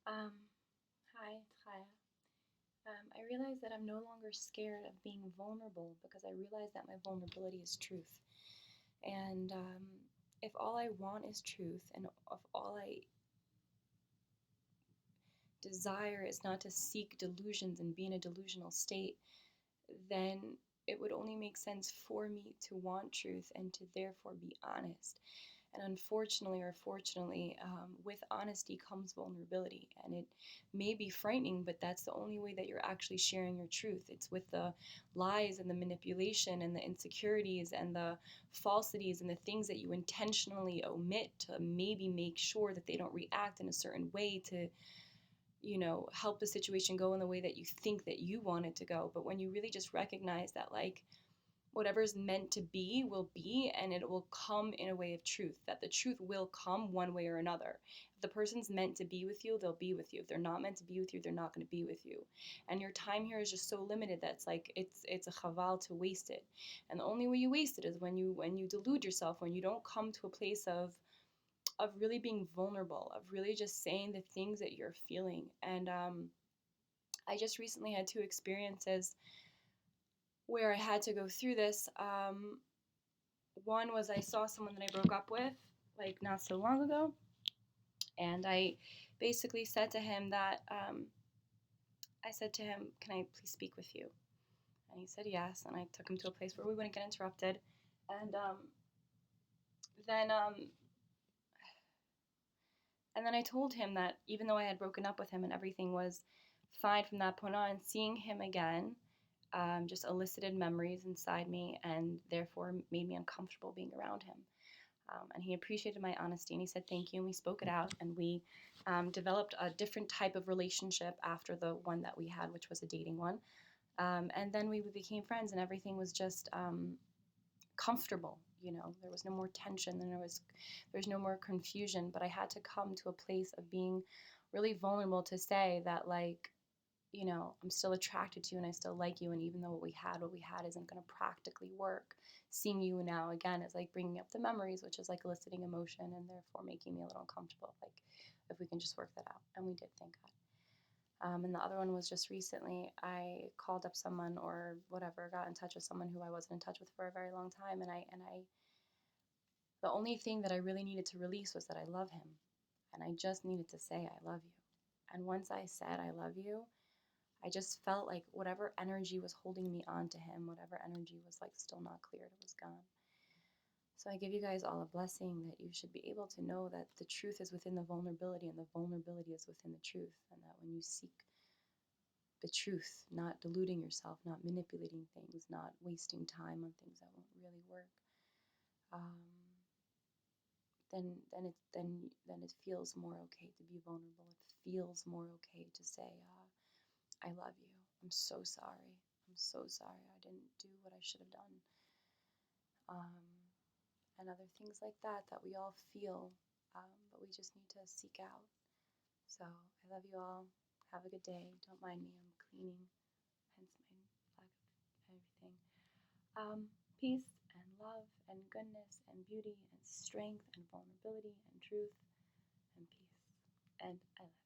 Um, Hi, Chaya. I realize that I'm no longer scared of being vulnerable because I realize that my vulnerability is truth. And if all I want is truth, and if all I desire is not to seek delusions and be in a delusional state, then it would only make sense for me to want truth and to therefore be honest. And unfortunately, or fortunately, with honesty comes vulnerability. And it may be frightening, but that's the only way that you're actually sharing your truth. It's with the lies and the manipulation and the insecurities and the falsities and the things that you intentionally omit to maybe make sure that they don't react in a certain way to help the situation go in the way that you think that you want it to go. But when you really just recognize that, like, whatever's meant to be will be, and it will come in a way of truth, that the truth will come one way or another. If the person's meant to be with you, they'll be with you. If they're not meant to be with you, they're not going to be with you. And your time here is just so limited that it's a chaval to waste it. And the only way you waste it is when you delude yourself, when you don't come to a place of really being vulnerable, of really just saying the things that you're feeling. And I just recently had two experiences where I had to go through this. One was I saw someone that I broke up with, like, not so long ago, and I basically said to him that I said to him, "Can I please speak with you?" And he said yes, and I took him to a place where we wouldn't get interrupted. And then and then I told him that even though I had broken up with him and everything was fine from that point on, seeing him again just elicited memories inside me and therefore made me uncomfortable being around him. And he appreciated my honesty and he said thank you, and we spoke it out, and we developed a different type of relationship after the one that we had, which was a dating one. And then we became friends, and everything was just comfortable. There was no more tension, and there was no more confusion. But I had to come to a place of being really vulnerable to say that, like, I'm still attracted to you and I still like you. And even though what we had isn't going to practically work, seeing you now again is like bringing up the memories, which is like eliciting emotion and therefore making me a little uncomfortable. Like, if we can just work that out. And we did, thank God. And the other one was just recently, I called up someone or whatever, got in touch with someone who I wasn't in touch with for a very long time. The only thing that I really needed to release was that I love him. And I just needed to say, I love you. And once I said, I love you, I just felt like whatever energy was holding me onto him, whatever energy was like still not cleared, it was gone. So I give you guys all a blessing that you should be able to know that the truth is within the vulnerability and the vulnerability is within the truth. And that when you seek the truth, not deluding yourself, not manipulating things, not wasting time on things that won't really work, um, then it feels more okay to be vulnerable. It feels more okay to say, I love you. I'm so sorry. I'm so sorry. I didn't do what I should have done. Um, and other things like that we all feel, but we just need to seek out. So I love you all. Have a good day. Don't mind me. I'm cleaning, hence my lack of everything. Peace and love and goodness and beauty and strength and vulnerability and truth and peace. And I love you.